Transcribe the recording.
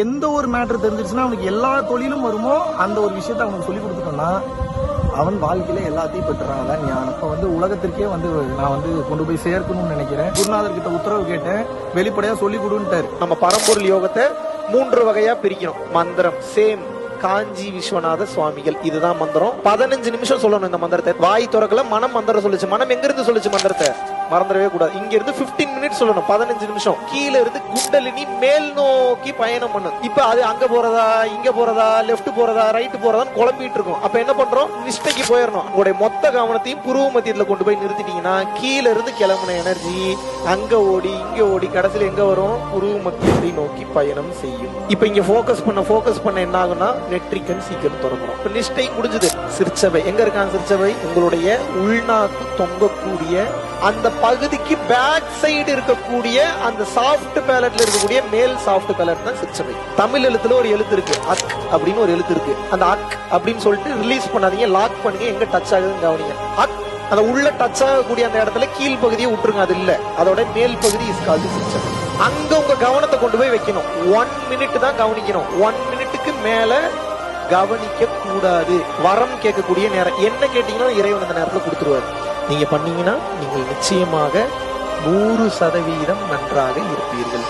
எந்த ஒரு மேட்டர் தெரிஞ்சிருச்சுன்னா அவனுக்கு எல்லா தொழிலும் வருமோ அந்த ஒரு விஷயத்த அவனுக்கு சொல்லி கொடுத்துட்டோம்னா அவன் வாழ்க்கையில எல்லாத்தையும் பெற்றுறாங்க ஞானம். இப்போ உலகத்திற்கே நான் கொண்டு போய் சேர்க்கணும்னு நினைக்கிறேன். குருநாதர் கிட்ட உத்தரவு கேட்டேன், வெளிப்படையா சொல்லி கொடுன்ட்டாரு. நம்ம பரம்பொருள் யோகத்தை 3 வகையா பிரிக்கணும். மந்திரம் சேம் காஞ்சி விஸ்வநாத சுவாமிகள், இதுதான் மந்திரம். 15 நிமிஷம் சொல்லணும் இந்த மந்திரத்தை. வாய் திறக்கல, மனம் மந்திரம் சொல்லுச்சு. மனம் எங்க இருந்து சொல்லுச்சு மந்திரத்தை? மறந்துடவே கூடாது. இங்க இருந்து 15 மினிட்ஸ் சொல்லணும், 15 நிமிஷம். கீழே இருந்து குண்டலினி மேல் நோக்கி பயணம் பண்ணும். இப்ப அது அங்க போறதா, இங்க போறதா, லெப்ட் போறதா, ரைட் போறதான்னு குழம்பிட்டு இருக்கும். அப்ப என்ன பண்றோம்? நிஷ்டைக்கு போயிடணும். உங்களுடைய மொத்த கவனத்தையும் புருவ மத்தியத்துல கொண்டு போய் நிறுத்திட்டீங்கன்னா கீழே இருந்து கிளம்புன எனர்ஜி அங்க ஓடி இங்க ஓடி கடைசியில் எங்க வரும்? புருவ மத்தியத்தை நோக்கி பயணம் செய்யும். இப்ப இங்க போக்கஸ் பண்ண என்ன ஆகும்னா நெட்ரிக்கன் சீக்கிரம் திறக்கணும். இப்ப நிஷ்டை முடிஞ்சது. சிற்சபை எங்க இருக்காங்க? சிற்சபை உங்களுடைய உள்நாக்கு தொங்கக்கூடிய அந்த பகுதிக்கு பேக் சைடு இருக்கக்கூடிய அந்த சாஃப்ட் பேலட்ல இருக்கக்கூடிய மேல் சாஃப்ட் பேலட் தான் சிற்சபை. தமிழ் எழுத்துல ஒரு எழுத்து இருக்கு, அக் அப்படின்னு ஒரு எழுத்து இருக்கு. அந்த அக் அப்படின்னு சொல்லிட்டு ரிலீஸ் பண்ணாதீங்க, லாக் பண்ணுங்க. எங்க டச் ஆகுதுன்னு கவனிங்க. அக் அந்த உள்ள டச் ஆகக்கூடிய அந்த இடத்துல கீழ் பகுதியை விட்டுருங்க, அது இல்ல. அதோட மேல் பகுதி இஸ் கால்டு சிற்சபை. அங்க உங்க கவனத்தை கொண்டு போய் வைக்கணும். 1 மினிட் தான் கவனிக்கணும். 1 மினிட்டுக்கு மேல கவனிக்க கூடாது. வரம் கேட்கக்கூடிய நேரம். என்ன கேட்டீங்கன்னா இறைவன் அந்த நேரத்துல கொடுத்துருவாரு. நீங்க பண்ணீங்கன்னா நீங்கள் நிச்சயமாக 100% நன்றாக இருப்பீர்கள்.